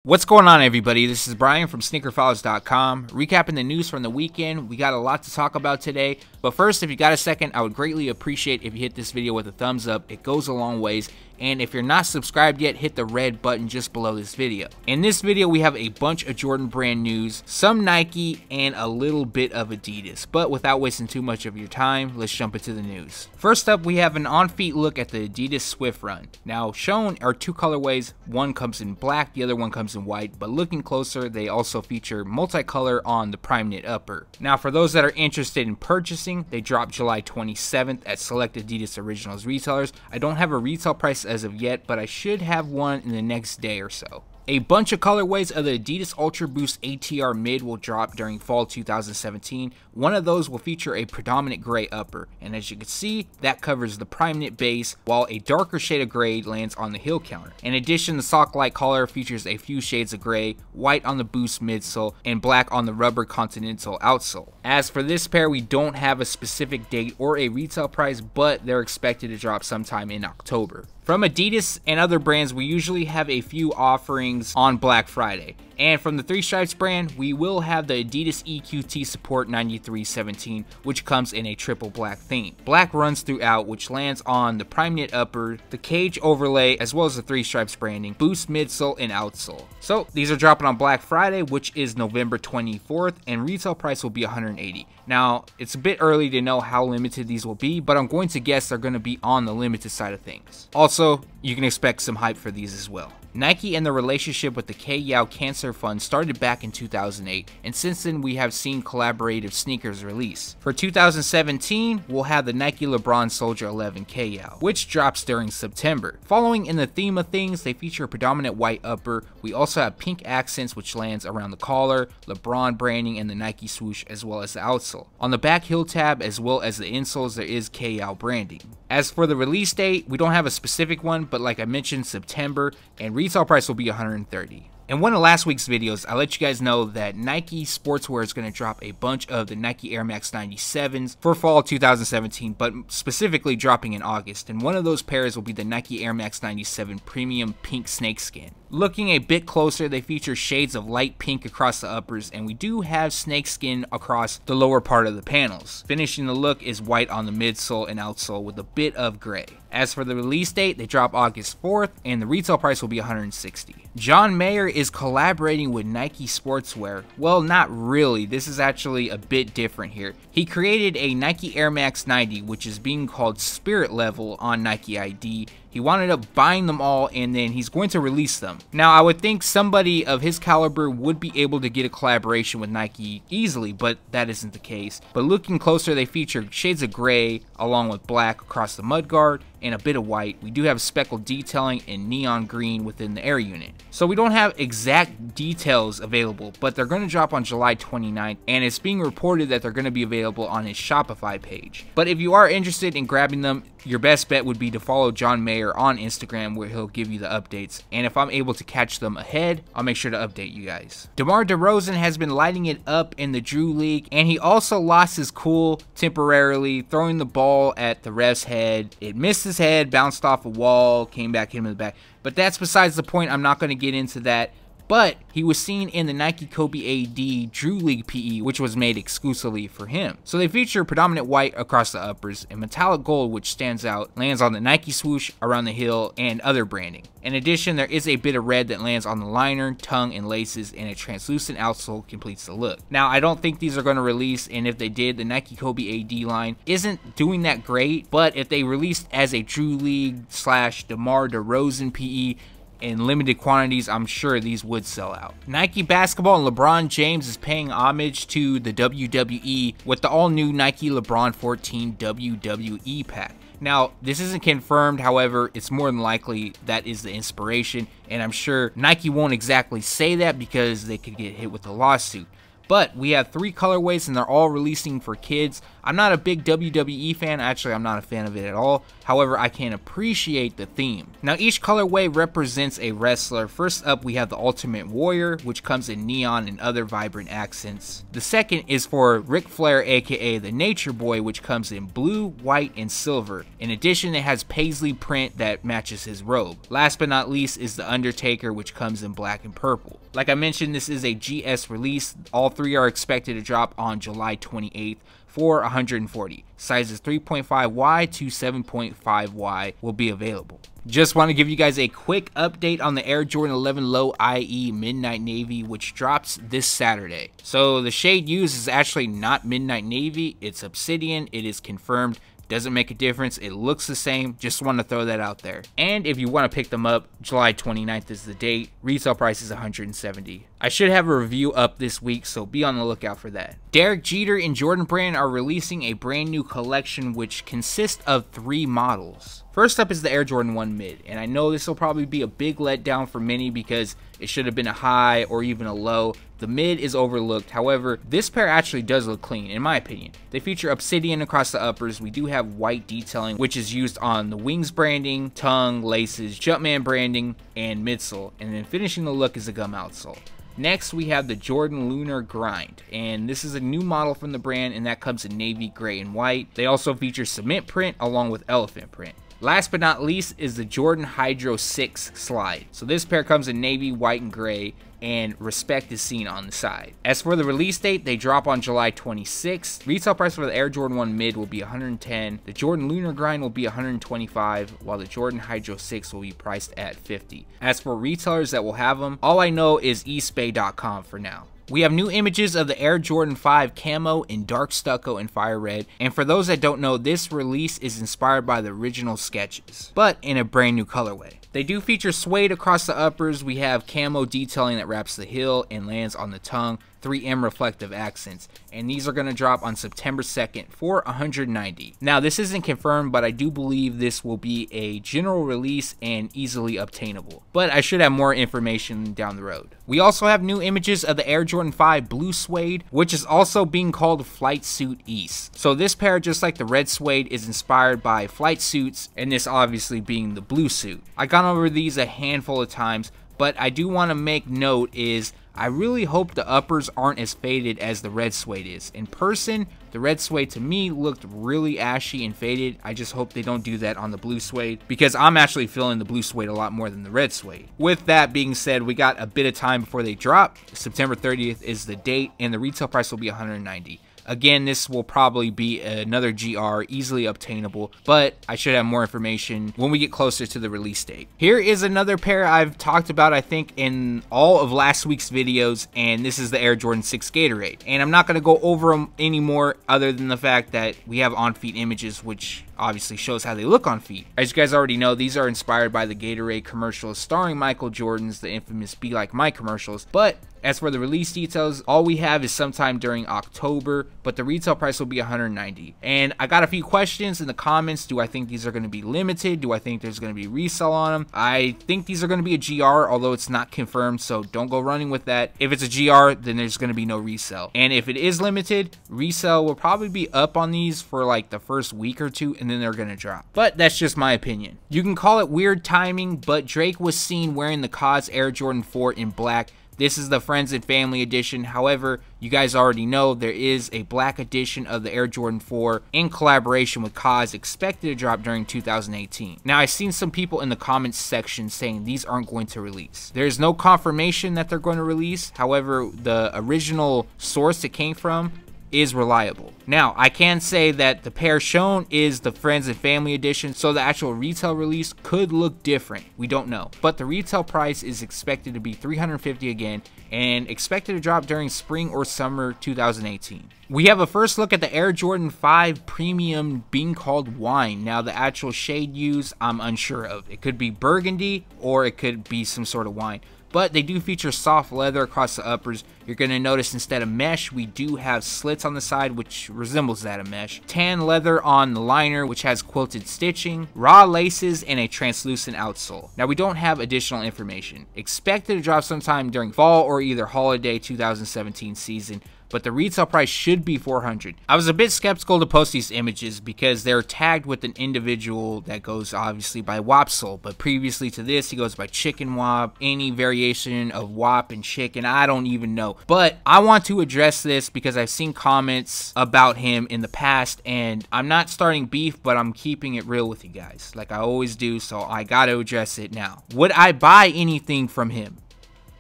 What's going on, everybody? This is Brian from SneakerFiles.com, recapping the news from the weekend. We got a lot to talk about today, but first, if you got a second, I would greatly appreciate if you hit this video with a thumbs up. It goes a long ways. And if you're not subscribed yet, hit the red button just below this video. In this video, we have a bunch of Jordan brand news, some Nike, and a little bit of Adidas. But without wasting too much of your time, let's jump into the news. First up, we have an on-feet look at the Adidas Swift Run. Now, shown are two colorways. One comes in black, the other one comes in white. But looking closer, they also feature multicolor on the prime knit upper. Now, for those that are interested in purchasing, they drop July 27th at select Adidas Originals retailers. I don't have a retail price as of yet, but I should have one in the next day or so. A bunch of colorways of the Adidas Ultra Boost ATR Mid will drop during fall 2017. One of those will feature a predominant gray upper, and as you can see, that covers the prime knit base, while a darker shade of gray lands on the heel counter. In addition, the sock-like collar features a few shades of gray, white on the Boost midsole, and black on the rubber Continental outsole. As for this pair, we don't have a specific date or a retail price, but they're expected to drop sometime in October. From Adidas and other brands, we usually have a few offerings on Black Friday. And from the Three Stripes brand, we will have the Adidas EQT Support 9317, which comes in a triple black theme. Black runs throughout, which lands on the prime knit upper, the cage overlay, as well as the Three Stripes branding, Boost midsole, and outsole. So these are dropping on Black Friday, which is November 24th, and retail price will be $180. Now, it's a bit early to know how limited these will be, but I'm going to guess they're going to be on the limited side of things. Also, you can expect some hype for these as well. Nike and the relationship with the Kay Yow Cancer Fund started back in 2008, and since then we have seen collaborative sneakers release. For 2017, we'll have the Nike LeBron Soldier 11 Kay Yow, which drops during September. Following in the theme of things, they feature a predominant white upper. We also have pink accents, which lands around the collar, LeBron branding, and the Nike swoosh, as well as the outsole. On the back heel tab, as well as the insoles, there is Kay Yow branding. As for the release date, we don't have a specific one, but like I mentioned, September, and retail price will be $130. In one of last week's videos, I let you guys know that Nike Sportswear is going to drop a bunch of the Nike Air Max 97s for fall 2017, but specifically dropping in August, and one of those pairs will be the Nike Air Max 97 Premium Pink Snakeskin. Looking a bit closer, they feature shades of light pink across the uppers, and we do have snakeskin across the lower part of the panels. Finishing the look is white on the midsole and outsole with a bit of gray. As for the release date, they drop August 4th, and the retail price will be $160. John Mayer is collaborating with Nike Sportswear. Well, not really. This is actually a bit different here. He created a Nike Air Max 90, which is being called Spirit Level on Nike ID. He wound up buying them all, and then he's going to release them. Now, I would think somebody of his caliber would be able to get a collaboration with Nike easily, but that isn't the case. But looking closer, they feature shades of gray along with black across the mudguard and a bit of white. We do have speckled detailing and neon green within the air unit. So we don't have exact details available, but they're going to drop on July 29th, and it's being reported that they're going to be available on his Shopify page. But if you are interested in grabbing them, your best bet would be to follow John Mayer on Instagram, where he'll give you the updates. And if I'm able to catch them ahead, I'll make sure to update you guys. DeMar DeRozan has been lighting it up in the Drew League, and he also lost his cool temporarily, throwing the ball at the ref's head. It missed his head, bounced off a wall, came back, hit him in the back. But that's besides the point. I'm not going to get into that. But he was seen in the Nike Kobe AD Drew League PE, which was made exclusively for him. So they feature predominant white across the uppers, and metallic gold, which stands out, lands on the Nike swoosh, around the heel, and other branding. In addition, there is a bit of red that lands on the liner, tongue, and laces, and a translucent outsole completes the look. Now, I don't think these are going to release, and if they did, the Nike Kobe AD line isn't doing that great, but if they released as a Drew League / DeMar DeRozan PE, in limited quantities, I'm sure these would sell out. Nike Basketball and LeBron James is paying homage to the WWE with the all-new Nike LeBron 14 WWE Pack. Now, this isn't confirmed, however, it's more than likely that is the inspiration, and I'm sure Nike won't exactly say that because they could get hit with a lawsuit. But we have 3 colorways and they're all releasing for kids. I'm not a big WWE fan, actually I'm not a fan of it at all. However, I can appreciate the theme. Now each colorway represents a wrestler. First up we have the Ultimate Warrior, which comes in neon and other vibrant accents. The second is for Ric Flair, aka the Nature Boy, which comes in blue, white, and silver. In addition, it has paisley print that matches his robe. Last but not least is the Undertaker, which comes in black and purple. Like I mentioned, this is a GS release. All 3 are expected to drop on July 28th. For 140. Sizes 3.5Y to 7.5Y will be available. Just want to give you guys a quick update on the Air Jordan 11 Low IE Midnight Navy, which drops this Saturday. So the shade used is actually not Midnight Navy, it's Obsidian. It is confirmed. Doesn't make a difference, it looks the same, just want to throw that out there. And if you want to pick them up, July 29th is the date, retail price is $170. I should have a review up this week, so be on the lookout for that. Derek Jeter and Jordan Brand are releasing a brand new collection which consists of 3 models. First up is the Air Jordan 1 Mid, and I know this will probably be a big letdown for many because it should have been a high or even a low. The mid is overlooked, however, this pair actually does look clean in my opinion. They feature Obsidian across the uppers, we do have white detailing which is used on the wings branding, tongue, laces, Jumpman branding, and midsole, and then finishing the look is a gum outsole. Next we have the Jordan Lunar Grind, and this is a new model from the brand and that comes in navy, gray, and white. They also feature cement print along with elephant print. Last but not least is the Jordan Hydro 6 Slide. So this pair comes in navy, white, and gray, and respect is seen on the side. As for the release date, they drop on July 26th. Retail price for the Air Jordan 1 Mid will be $110. The Jordan Lunar Grind will be $125, while the Jordan Hydro 6 will be priced at $50. As for retailers that will have them, all I know is eSpay.com for now. We have new images of the Air Jordan 5 Camo in dark stucco and fire red, and for those that don't know, this release is inspired by the original sketches, but in a brand new colorway. They do feature suede across the uppers. We have camo detailing that wraps the heel and lands on the tongue, 3M reflective accents, and these are going to drop on September 2nd for $190. Now this isn't confirmed, but I do believe this will be a general release and easily obtainable, but I should have more information down the road. We also have new images of the Air Jordan 5 Blue Suede, which is also being called Flight Suit East. So this pair, just like the red suede, is inspired by flight suits, and this obviously being the blue suit. I gone over these a handful of times, but I do want to make note is I really hope the uppers aren't as faded as the red suede is. In person, the red suede to me looked really ashy and faded. I just hope they don't do that on the blue suede because I'm actually feeling the blue suede a lot more than the red suede. With that being said, we got a bit of time before they drop. September 30th is the date and the retail price will be $190. Again, this will probably be another GR, easily obtainable, but I should have more information when we get closer to the release date. Here is another pair I've talked about, I think, in all of last week's videos, and this is the Air Jordan 6 Gatorade. And I'm not going to go over them anymore other than the fact that we have on-feet images, which obviously shows how they look on feet. As you guys already know, these are inspired by the Gatorade commercials starring Michael Jordan's, the infamous Be Like Mike commercials, but as for the release details, all we have is sometime during October, but the retail price will be $190. And I got a few questions in the comments. Do I think these are going to be limited? Do I think there's going to be resell on them? I think these are going to be a GR, although it's not confirmed, so don't go running with that. If it's a GR, then there's going to be no resell. And if it is limited, resell will probably be up on these for like the first week or two, and then they're going to drop. But that's just my opinion. You can call it weird timing, but Drake was seen wearing the KAWS Air Jordan 4 in black. This is the Friends and Family edition. However, you guys already know there is a black edition of the Air Jordan 4 in collaboration with KAWS expected to drop during 2018. Now, I've seen some people in the comments section saying these aren't going to release. There's no confirmation that they're going to release. However, the original source it came from is reliable. Now, I can say that the pair shown is the Friends and Family edition, so the actual retail release could look different. We don't know. But the retail price is expected to be $350 again, and expected to drop during spring or summer 2018. We have a first look at the Air Jordan 5 Premium being called Wine. Now, the actual shade used, I'm unsure of. It could be burgundy, or it could be some sort of wine. but they do feature soft leather across the uppers. You're going to notice instead of mesh, we do have slits on the side, which resembles that of mesh. Tan leather on the liner, which has quilted stitching, raw laces, and a translucent outsole. Now, we don't have additional information. Expected to drop sometime during fall or either holiday 2017 season, but the retail price should be $400. I was a bit skeptical to post these images because they're tagged with an individual that goes obviously by Wopsole, but previously to this, he goes by Chicken Wop, any variation of Wop and Chicken, I don't even know. But I want to address this because I've seen comments about him in the past, and I'm not starting beef, but I'm keeping it real with you guys, like I always do, so I gotta address it now. Would I buy anything from him?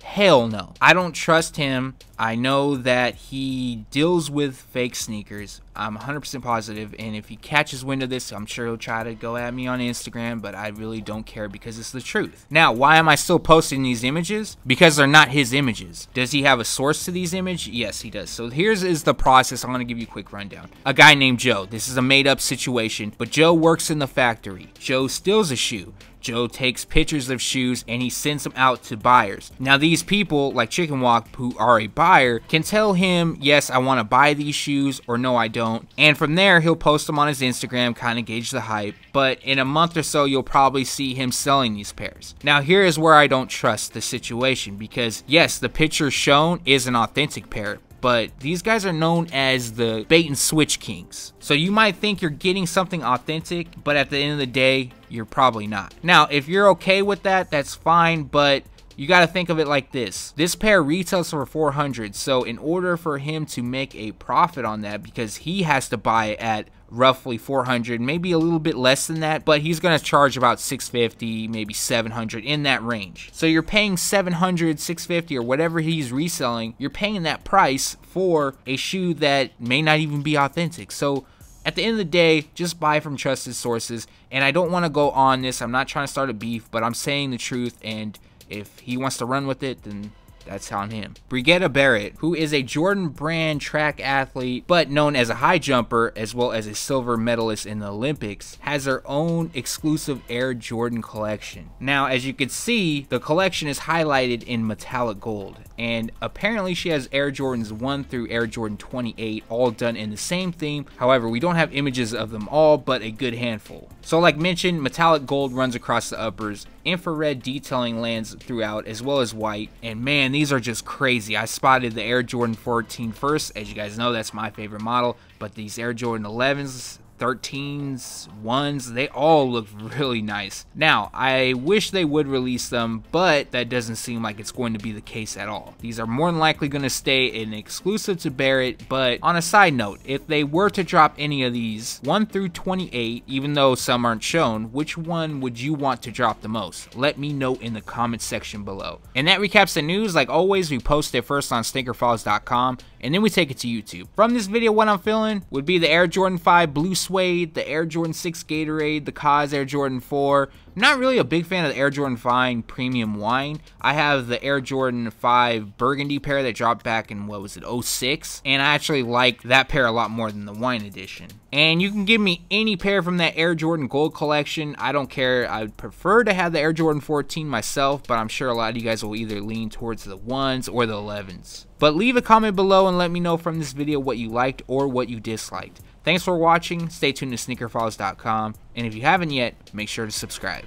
Hell no. I don't trust him. I know that he deals with fake sneakers. I'm 100% positive, and if he catches wind of this, I'm sure he'll try to go at me on Instagram, but I really don't care because it's the truth. Now, why am I still posting these images? Because they're not his images. Does he have a source to these images? Yes, he does. So here's the process. I'm going to give you a quick rundown. A guy named Joe. This is a made-up situation, but Joe works in the factory. Joe steals a shoe. Joe takes pictures of shoes and he sends them out to buyers. Now these people, like Chicken Walk, who are a buyer, can tell him, yes, I want to buy these shoes, or no, I don't. And from there, he'll post them on his Instagram, kind of gauge the hype. But in a month or so, you'll probably see him selling these pairs. Now here is where I don't trust the situation, because yes, the picture shown is an authentic pair, but these guys are known as the bait and switch kings. So you might think you're getting something authentic, but at the end of the day, you're probably not. Now, if you're okay with that, that's fine, but you got to think of it like this. This pair retails for $400, so in order for him to make a profit on that, because he has to buy it at roughly $400, maybe a little bit less than that, but he's going to charge about $650, maybe $700, in that range. So you're paying $700, $650, or whatever he's reselling, you're paying that price for a shoe that may not even be authentic. So at the end of the day, just buy from trusted sources. And I don't want to go on this, I'm not trying to start a beef, but I'm saying the truth, and if he wants to run with it, then that's on him. Brigetta Barrett, who is a Jordan brand track athlete, but known as a high jumper, as well as a silver medalist in the Olympics, has her own exclusive Air Jordan collection. Now, as you can see, the collection is highlighted in metallic gold, and apparently she has Air Jordans 1 through Air Jordan 28, all done in the same theme. However, we don't have images of them all, but a good handful. So like mentioned, metallic gold runs across the uppers, infrared detailing lands throughout, as well as white, and man, these are just crazy. I spotted the Air Jordan 14 first. As you guys know, that's my favorite model, but these Air Jordan 11s, 13s, 1s, they all look really nice. Now, I wish they would release them, but that doesn't seem like it's going to be the case at all. These are more than likely going to stay an exclusive to Barrett, but on a side note, if they were to drop any of these 1 through 28, even though some aren't shown, which one would you want to drop the most? Let me know in the comment section below. And that recaps the news. Like always, we post it first on SneakerFiles.com, and then we take it to YouTube. From this video, what I'm feeling would be the Air Jordan 5 Blue Suede, the Air Jordan 6 Gatorade, the KAWS Air Jordan 4. I'm not really a big fan of the Air Jordan 5 Premium Wine. I have the Air Jordan 5 Burgundy pair that dropped back in, what was it, 06? And I actually like that pair a lot more than the Wine edition. And you can give me any pair from that Air Jordan Gold collection. I don't care. I would prefer to have the Air Jordan 14 myself, but I'm sure a lot of you guys will either lean towards the 1s or the 11s. But leave a comment below and let me know from this video what you liked or what you disliked. Thanks for watching. Stay tuned to SneakerFiles.com. And if you haven't yet, make sure to subscribe.